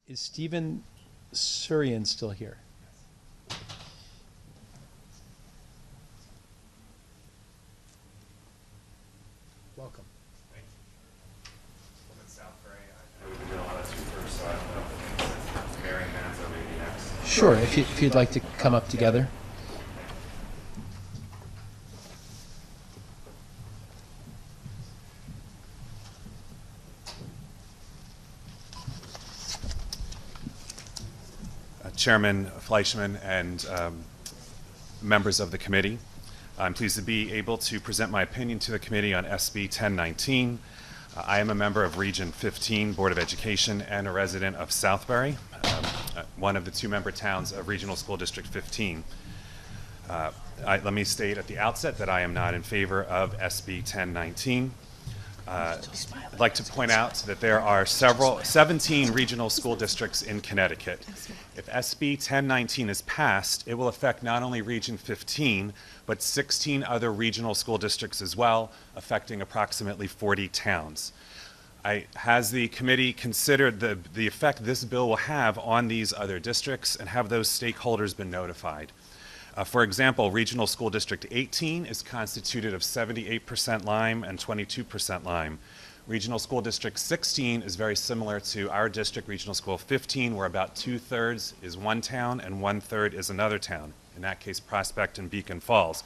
Is Stephen Asurion still here? Welcome. Thank you. I'm in Southbury. I know we've been doing a lot of tours, so I don't know if Marianne Manzo maybe next. Sure, if you'd like to come up together. Chairman Fleischman and members of the committee, I'm pleased to be able to present my opinion to the committee on SB 1019. I am a member of Region 15 Board of Education and a resident of Southbury, one of the two-member towns of Regional School District 15. Let me state at the outset that I am not in favor of SB 1019. I'd like to point out that there are 17 regional school districts in Connecticut. If SB 1019 is passed, it will affect not only Region 15, but 16 other regional school districts as well, affecting approximately 40 towns. Has the committee considered the effect this bill will have on these other districts, and have those stakeholders been notified? For example, Regional School District 18 is constituted of 78% Lyme and 22% Lyme. Regional School District 16 is very similar to our district, Regional School 15, where about 2/3 is one town and 1/3 is another town, in that case Prospect and Beacon Falls.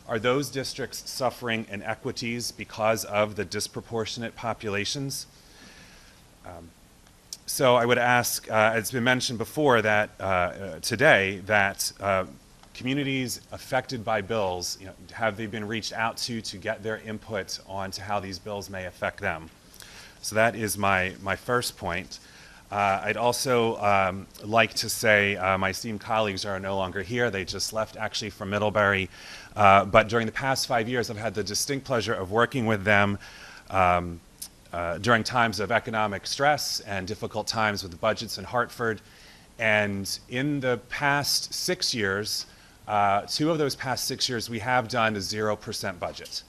Are those districts suffering inequities because of the disproportionate populations? So I would ask, it's been mentioned before that today that communities affected by bills, have they been reached out to get their input on to how these bills may affect them? So that is my first point. I'd also like to say my esteemed colleagues are no longer here. They just left actually from Middlebury. But during the past 5 years, I've had the distinct pleasure of working with them during times of economic stress and difficult times with the budgets in Hartford. And in the past 6 years, 2 of those past 6 years, we have done a 0% budget.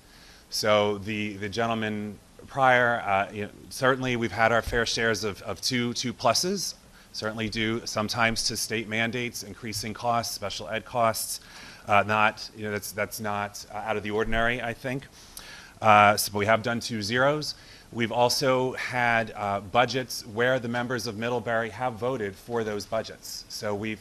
So the gentleman prior, certainly we've had our fair shares of two pluses, certainly due sometimes to state mandates, increasing costs, special ed costs. That's not out of the ordinary, I think. But we have done 2 zeros. We've also had budgets where the members of Middlebury have voted for those budgets. So we've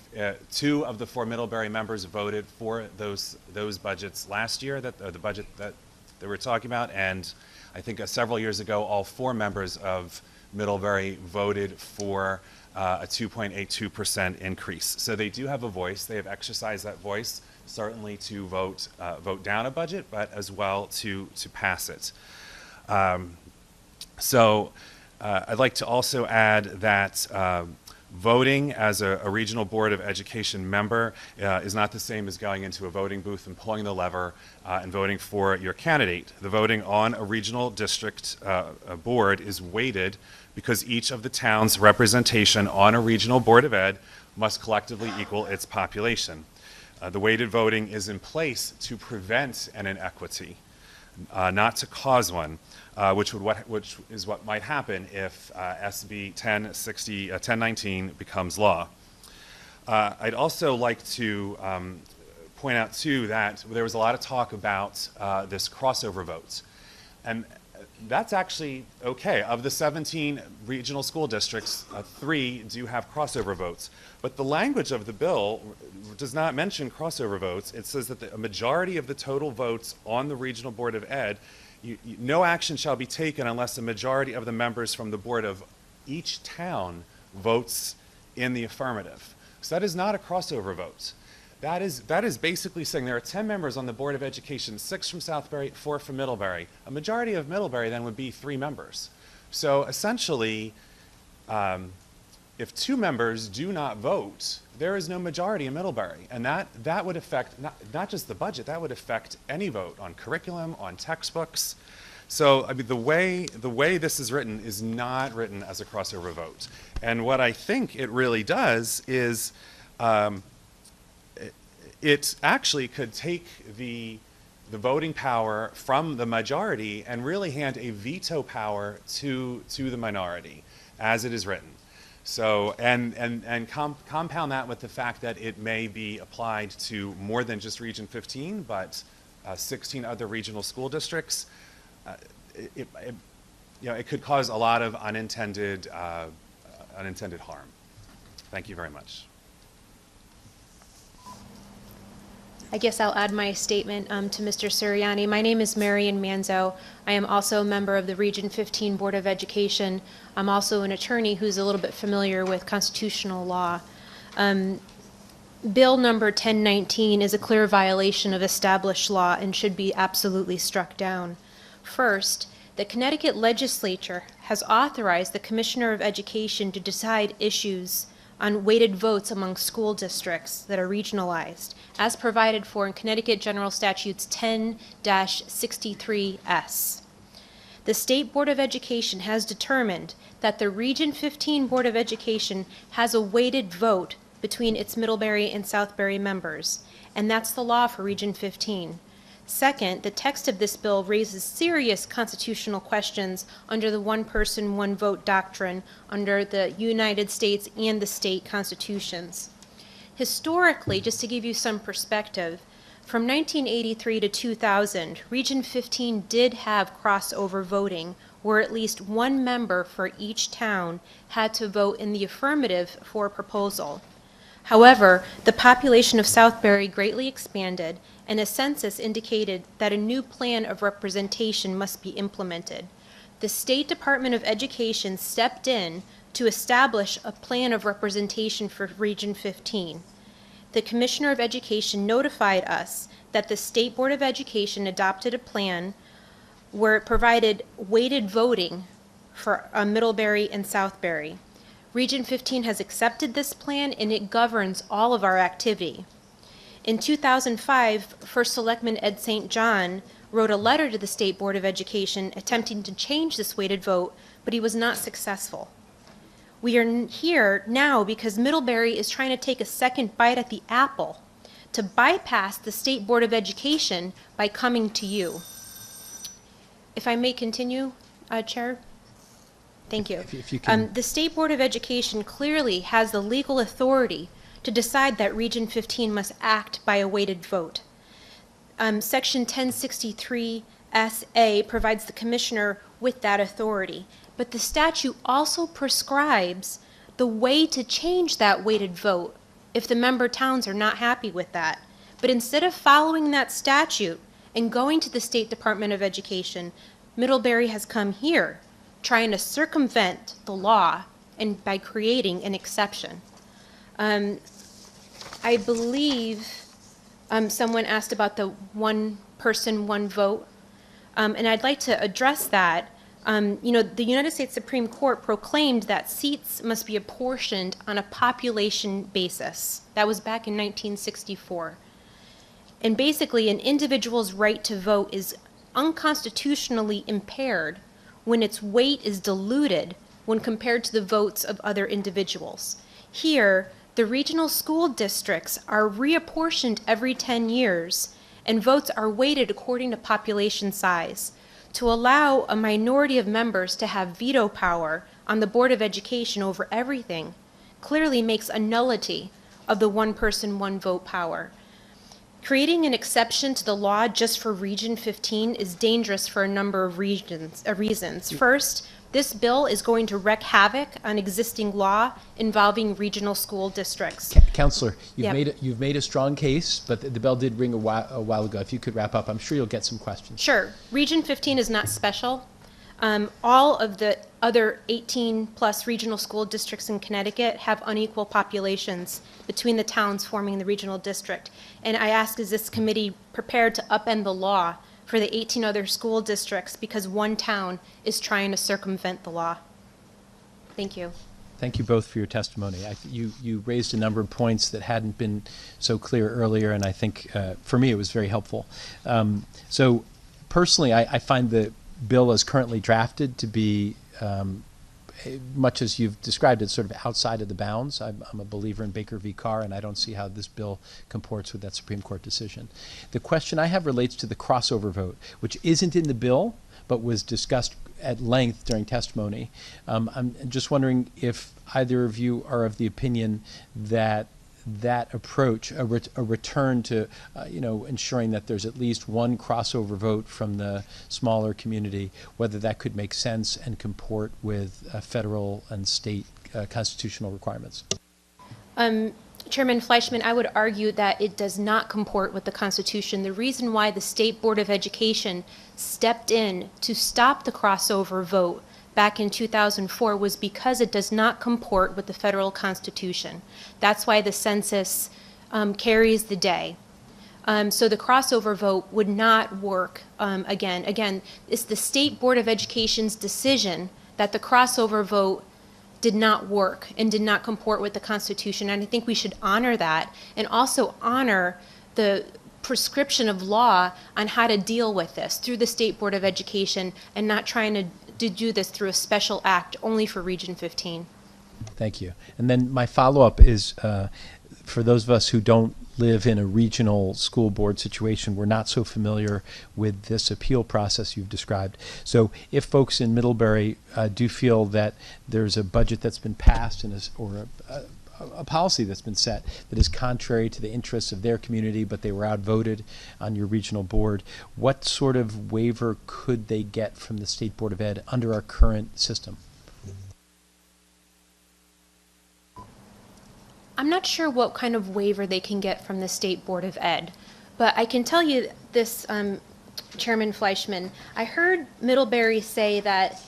2 of the 4 Middlebury members voted for those budgets last year, the budget that we're talking about, and I think several years ago, all 4 members of Middlebury voted for a 2.82% increase. So they do have a voice. They have exercised that voice, certainly to vote down a budget, but as well to pass it. So I'd like to also add that voting as a regional board of education member is not the same as going into a voting booth and pulling the lever and voting for your candidate. The voting on a regional district board is weighted because each of the town's representation on a regional board of ed must collectively equal its population. The weighted voting is in place to prevent an inequity, not to cause one. Which is what might happen if SB 1019 becomes law. I'd also like to point out too that there was a lot of talk about this crossover vote, and that's actually okay. Of the 17 regional school districts, 3 do have crossover votes, but the language of the bill does not mention crossover votes. It says that a majority of the total votes on the regional board of ed, no action shall be taken unless a majority of the members from the board of each town votes in the affirmative. So that is not a crossover vote. That is basically saying there are 10 members on the Board of Education, 6 from Southbury, 4 from Middlebury. A majority of Middlebury then would be 3 members. So essentially, if 2 members do not vote, there is no majority in Middlebury. And that would affect not just the budget, that would affect any vote on curriculum, on textbooks. So I mean, the way this is written is not written as a crossover vote. And what I think it really does is it actually could take the voting power from the majority and really hand a veto power to the minority as it is written. So, compound that with the fact that it may be applied to more than just Region 15, but 16 other regional school districts. It, it could cause a lot of unintended harm. Thank you very much. I guess I'll add my statement to Mr. Suriani. My name is Marianne Manzo. I am also a member of the Region 15 Board of Education. I'm also an attorney who's a little bit familiar with constitutional law. Bill number 1019 is a clear violation of established law and should be absolutely struck down. First, the Connecticut legislature has authorized the Commissioner of Education to decide issues on weighted votes among school districts that are regionalized, as provided for in Connecticut General Statutes 10-63S. The State Board of Education has determined that the Region 15 Board of Education has a weighted vote between its Middlebury and Southbury members, and that's the law for Region 15. Second, the text of this bill raises serious constitutional questions under the one-person, one-vote doctrine under the United States and the state constitutions. Historically, just to give you some perspective, from 1983 to 2000, Region 15 did have crossover voting, where at least one member for each town had to vote in the affirmative for a proposal. However, the population of Southbury greatly expanded, and a census indicated that a new plan of representation must be implemented. The State Department of Education stepped in to establish a plan of representation for Region 15. The Commissioner of Education notified us that the State Board of Education adopted a plan where it provided weighted voting for Middlebury and Southbury. Region 15 has accepted this plan, and it governs all of our activity. In 2005, First Selectman Ed St. John wrote a letter to the State Board of Education attempting to change this weighted vote, but he was not successful. We are here now because Middlebury is trying to take a second bite at the apple to bypass the State Board of Education by coming to you. If I may continue, Chair? Thank you. If you can. The State Board of Education clearly has the legal authority to decide that Region 15 must act by a weighted vote. Section 1063SA provides the Commissioner with that authority, but the statute also prescribes the way to change that weighted vote if the member towns are not happy with that. But instead of following that statute and going to the State Department of Education, Middlebury has come here trying to circumvent the law and by creating an exception. I believe someone asked about the one person, one vote, and I'd like to address that. The United States Supreme Court proclaimed that seats must be apportioned on a population basis. That was back in 1964. And basically, an individual's right to vote is unconstitutionally impaired when its weight is diluted when compared to the votes of other individuals. Here, the regional school districts are reapportioned every 10 years, and votes are weighted according to population size. To allow a minority of members to have veto power on the Board of Education over everything clearly makes a nullity of the one person, one vote power. Creating an exception to the law just for Region 15 is dangerous for a number of reasons. First, this bill is going to wreak havoc on existing law involving regional school districts. Counselor, Yep. you've made a strong case, but the bell did ring a while ago. If you could wrap up, I'm sure you'll get some questions. Sure. Region 15 is not special. All of the other 18 plus regional school districts in Connecticut have unequal populations between the towns forming the regional district. And I ask, is this committee prepared to upend the law for the 18 other school districts because one town is trying to circumvent the law? Thank you. Thank you both for your testimony. You raised a number of points that hadn't been so clear earlier, and I think for me it was very helpful. So personally, I find the bill as currently drafted to be, much as you've described it, sort of outside of the bounds. I'm a believer in Baker v. Carr, and I don't see how this bill comports with that Supreme Court decision. The question I have relates to the crossover vote, which isn't in the bill, but was discussed at length during testimony. I'm just wondering if either of you are of the opinion that that approach, a return to, ensuring that there's at least one crossover vote from the smaller community, whether that could make sense and comport with federal and state constitutional requirements. Chairman Fleischman, I would argue that it does not comport with the Constitution. The reason why the State Board of Education stepped in to stop the crossover vote back in 2004 was because it does not comport with the federal Constitution. That's why the census carries the day. So the crossover vote would not work. Again, it's the State Board of Education's decision that the crossover vote did not work and did not comport with the Constitution. And I think we should honor that and also honor the prescription of law on how to deal with this through the State Board of Education and not trying to do this through a special act only for Region 15. Thank you. And then my follow-up is for those of us who don't live in a regional school board situation, we're not so familiar with this appeal process you've described. So if folks in Middlebury do feel that there's a budget that's been passed and or a policy that's been set that is contrary to the interests of their community, but they were outvoted on your regional board, what sort of waiver could they get from the State Board of Ed under our current system? I'm not sure what kind of waiver they can get from the State Board of Ed, but I can tell you this, Chairman Fleischman. I heard Middlebury say that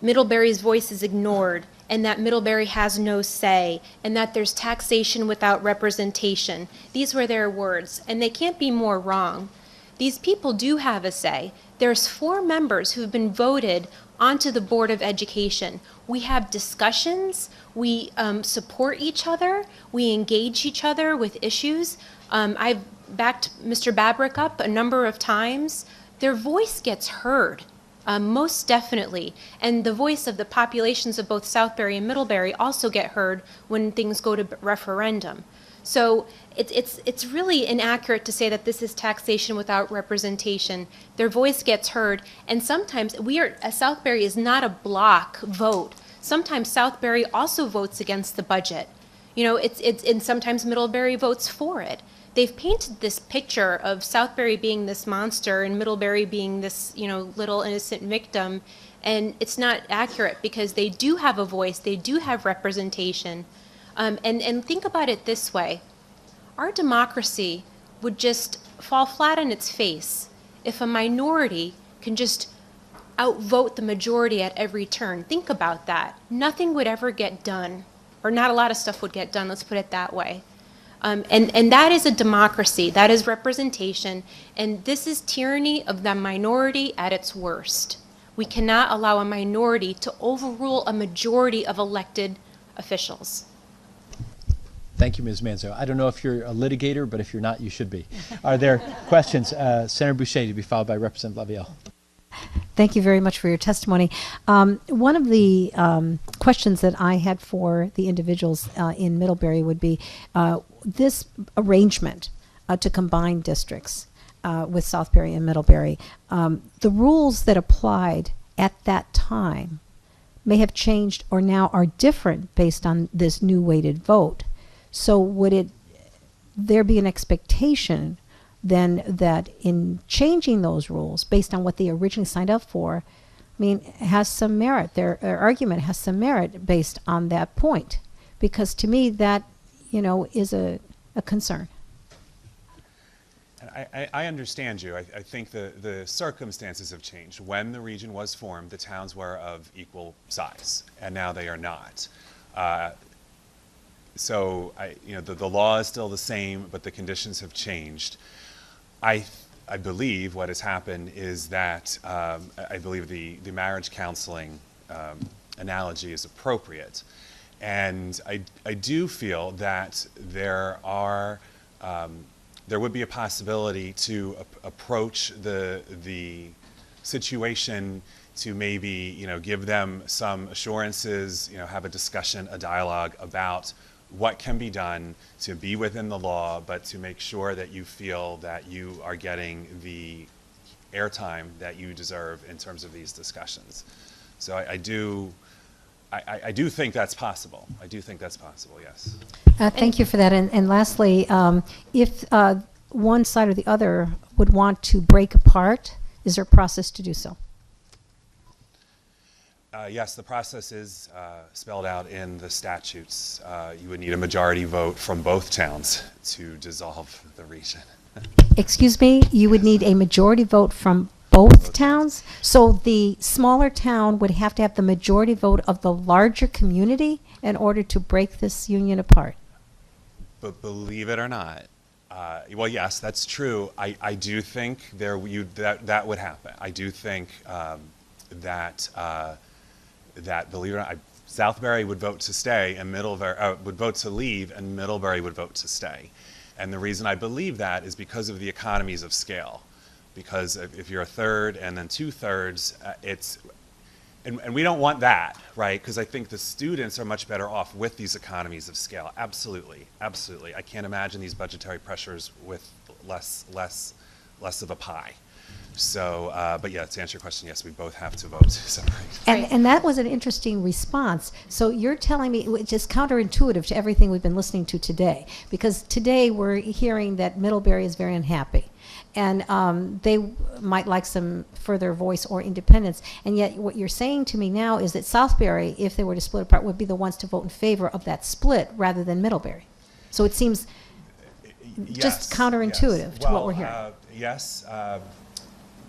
Middlebury's voice is ignored and that Middlebury has no say and that there's taxation without representation. These were their words, and they can't be more wrong. These people do have a say. There's 4 members who've been voted onto the Board of Education. We have discussions, we support each other, we engage each other with issues. I've backed Mr. Babrick up a number of times. Their voice gets heard, most definitely. And the voice of the populations of both Southbury and Middlebury also get heard when things go to referendum. So it's really inaccurate to say that this is taxation without representation. Their voice gets heard, and sometimes Southbury is not a block vote. Sometimes Southbury also votes against the budget. And sometimes Middlebury votes for it. They've painted this picture of Southbury being this monster and Middlebury being this, little innocent victim, and it's not accurate because they do have a voice, they do have representation. And think about it this way. Our democracy would just fall flat on its face if a minority can just outvote the majority at every turn. Think about that. Nothing would ever get done, or not a lot of stuff would get done, let's put it that way. And that is a democracy, that is representation, and this is tyranny of the minority at its worst. We cannot allow a minority to overrule a majority of elected officials. Thank you, Ms. Manzo. I don't know if you're a litigator, but if you're not, you should be. Are there questions? Senator Boucher, to be followed by Representative Lavielle. Thank you very much for your testimony. One of the questions that I had for the individuals in Middlebury would be this arrangement to combine districts with Southbury and Middlebury. The rules that applied at that time may have changed or now are different based on this new weighted vote. So would there be an expectation then that in changing those rules based on what they originally signed up for, has some merit? Their argument has some merit based on that point, because to me that, is a concern. I understand you. I think the circumstances have changed. When the region was formed, the towns were of equal size, and now they are not. So the law is still the same, but the conditions have changed. I believe what has happened is that I believe the marriage counseling analogy is appropriate, and I do feel that there would be a possibility to approach the situation to maybe give them some assurances, have a discussion, a dialogue about what can be done to be within the law, but to make sure that you feel that you are getting the airtime that you deserve in terms of these discussions. So I do think that's possible. I do think that's possible, yes. Thank you for that. And lastly, if one side or the other would want to break apart, is there a process to do so? Yes, the process is spelled out in the statutes. You would need a majority vote from both towns to dissolve the region. Excuse me, you would need a majority vote from both towns? So the smaller town would have to have the majority vote of the larger community in order to break this union apart? But believe it or not, well, yes, that's true. I do think that would happen. I do think that believe it or not, Southbury would vote to stay and Middlebury would vote to leave, and Middlebury would vote to stay. And the reason I believe that is because of the economies of scale. Because if you're a third and then 2/3, and we don't want that, right? Because I think the students are much better off with these economies of scale. Absolutely, absolutely. I can't imagine these budgetary pressures with less of a pie. So, but yeah, to answer your question, yes, we both have to vote to separate. And that was an interesting response. So you're telling me, which is counterintuitive to everything we've been listening to today, because today we're hearing that Middlebury is very unhappy, and they might like some further voice or independence. And yet what you're saying to me now is that Southbury, if they were to split apart, would be the ones to vote in favor of that split rather than Middlebury. So it seems just counterintuitive to what we're hearing. Yes.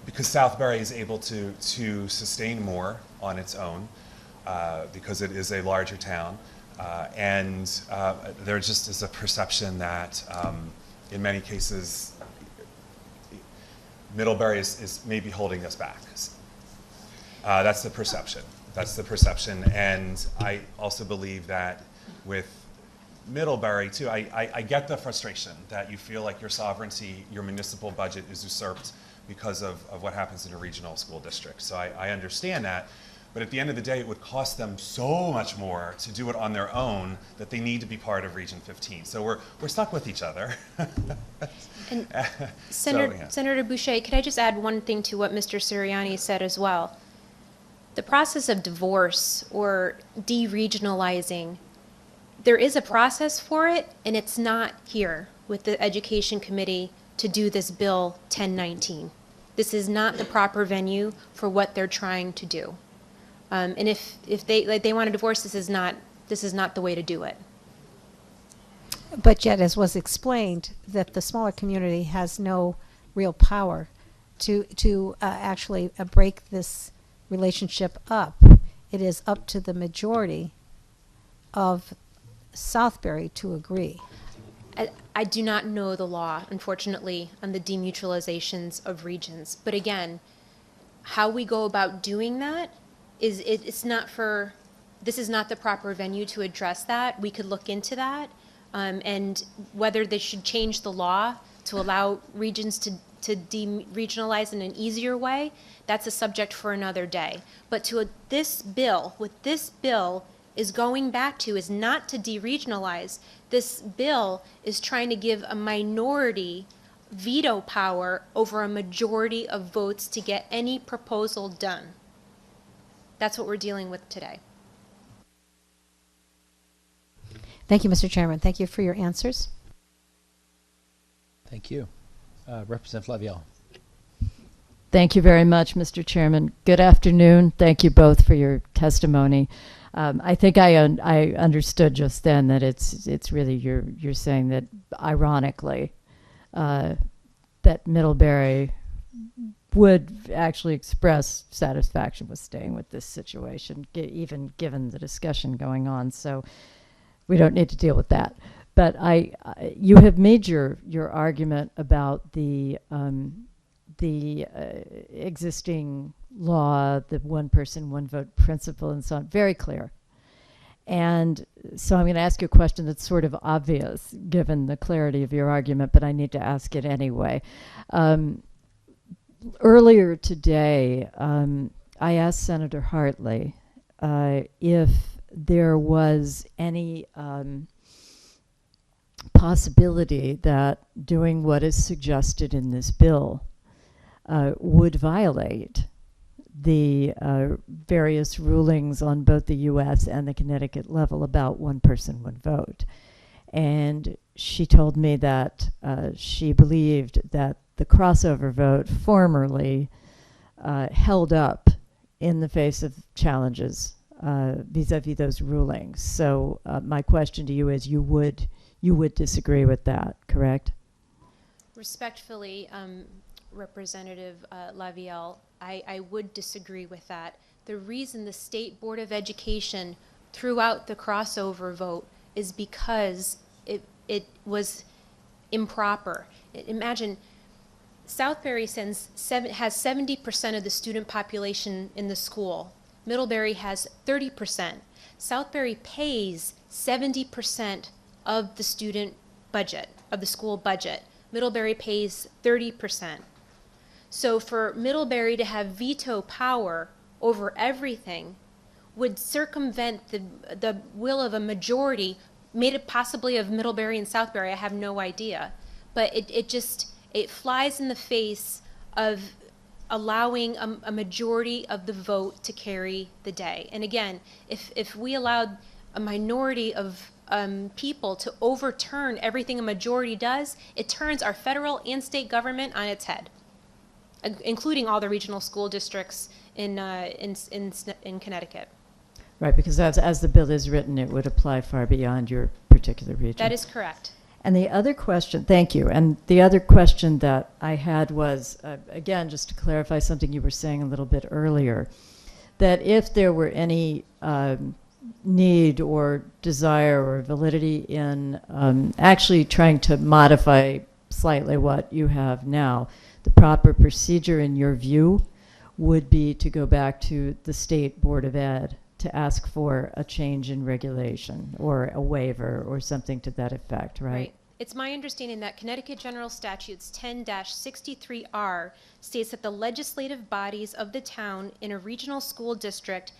Because Southbury is able to sustain more on its own because it is a larger town. And there just is a perception that in many cases Middlebury is maybe holding us back. That's the perception. That's the perception. And I also believe that with Middlebury too, I get the frustration that you feel like your sovereignty, your municipal budget is usurped because of what happens in a regional school district. So I understand that, but at the end of the day, it would cost them so much more to do it on their own that they need to be part of Region 15. So we're stuck with each other. And Senator Boucher, could I just add one thing to what Mr. Sirianni said as well? The process of divorce or de-regionalizing, there is a process for it, and it's not here with the Education Committee to do this Bill 1019. This is not the proper venue for what they're trying to do. And if they want to divorce, this is not the way to do it. But yet, as was explained, that the smaller community has no real power to actually break this relationship up. It is up to the majority of Southbury to agree. I do not know the law, unfortunately, on the demutualizations of regions. But again, how we go about doing that this is not the proper venue to address that. We could look into that, and whether they should change the law to allow regions to de-regionalize in an easier way, that's a subject for another day. But what this bill is going back to is not to de-regionalize. This bill is trying to give a minority veto power over a majority of votes to get any proposal done. That's what we're dealing with today. Thank you, Mr. Chairman. Thank you for your answers. Thank you. Representative Lavielle. Thank you very much, Mr. Chairman. Good afternoon. Thank you both for your testimony. I think I understood just then that it's really you're saying that ironically that Middlebury would actually express satisfaction with staying with this situation, even given the discussion going on. So we don't need to deal with that. But you have made your argument about the existing law, the one person, one vote principle, and so on, very clear. And so I'm going to ask you a question that's sort of obvious given the clarity of your argument, but I need to ask it anyway. Earlier today, I asked Senator Hartley if there was any possibility that doing what is suggested in this bill would violate the various rulings on both the U.S. and the Connecticut level about one person, one vote. And she told me that she believed that the crossover vote formerly held up in the face of challenges vis-a-vis those rulings. So my question to you is, you would disagree with that, correct? Respectfully, Representative Lavielle, I would disagree with that. The reason the State Board of Education threw out the crossover vote is because it was improper. Imagine Southbury has 70% of the student population in the school. Middlebury has 30%. Southbury pays 70% of the student budget, of the school budget. Middlebury pays 30%. So for Middlebury to have veto power over everything would circumvent the will of a majority, made it possibly of Middlebury and Southbury, I have no idea. But it flies in the face of allowing a majority of the vote to carry the day. And again, if we allowed a minority of people to overturn everything a majority does, it turns our federal and state government on its head, including all the regional school districts in Connecticut. Right, because as the bill is written, it would apply far beyond your particular region. That is correct. And the other question, thank you, and the other question that I had was, again, just to clarify something you were saying a little bit earlier, that if there were any need or desire or validity in actually trying to modify slightly what you have now, the proper procedure in your view would be to go back to the State Board of Ed to ask for a change in regulation or a waiver or something to that effect, right? Right. It's my understanding that Connecticut General Statutes 10-63R states that the legislative bodies of the town in a regional school district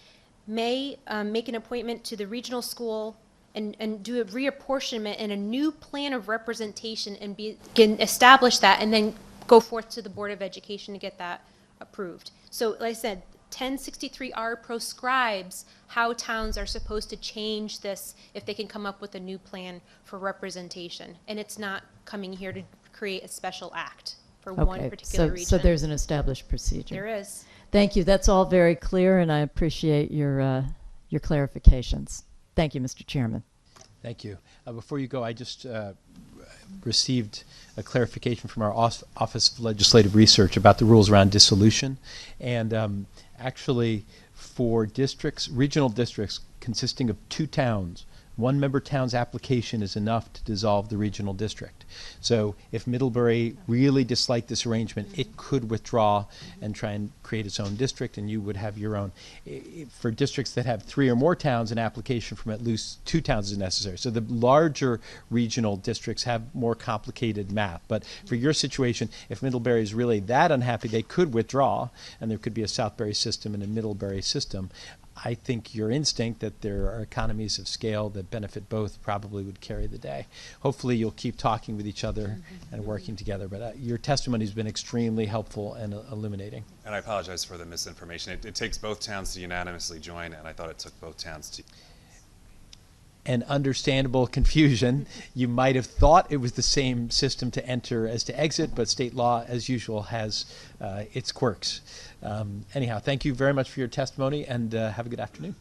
may make an appointment to the regional school and do a reapportionment and a new plan of representation and can establish that and then go forth to the Board of Education to get that approved. So like I said, 1063R proscribes how towns are supposed to change this if they can come up with a new plan for representation. And it's not coming here to create a special act for one particular region. So there's an established procedure. There is. Thank you. That's all very clear, and I appreciate your clarifications. Thank you, Mr. Chairman. Thank you. Before you go, I just received a clarification from our Office of Legislative Research about the rules around dissolution. And actually, for districts, regional districts consisting of 2 towns, one member town's application is enough to dissolve the regional district. So if Middlebury really disliked this arrangement, it could withdraw and try and create its own district, and you would have your own. For districts that have 3 or more towns, an application from at least 2 towns is necessary. So the larger regional districts have more complicated math. But for your situation, if Middlebury is really that unhappy, they could withdraw, and there could be a Southbury system and a Middlebury system. I think your instinct that there are economies of scale that benefit both probably would carry the day. Hopefully you'll keep talking with each other and working together, but your testimony has been extremely helpful and illuminating. And I apologize for the misinformation. It takes both towns to unanimously join, and I thought it took both towns to... And understandable confusion. You might have thought it was the same system to enter as to exit, but state law, as usual, has its quirks. Anyhow, thank you very much for your testimony, and have a good afternoon.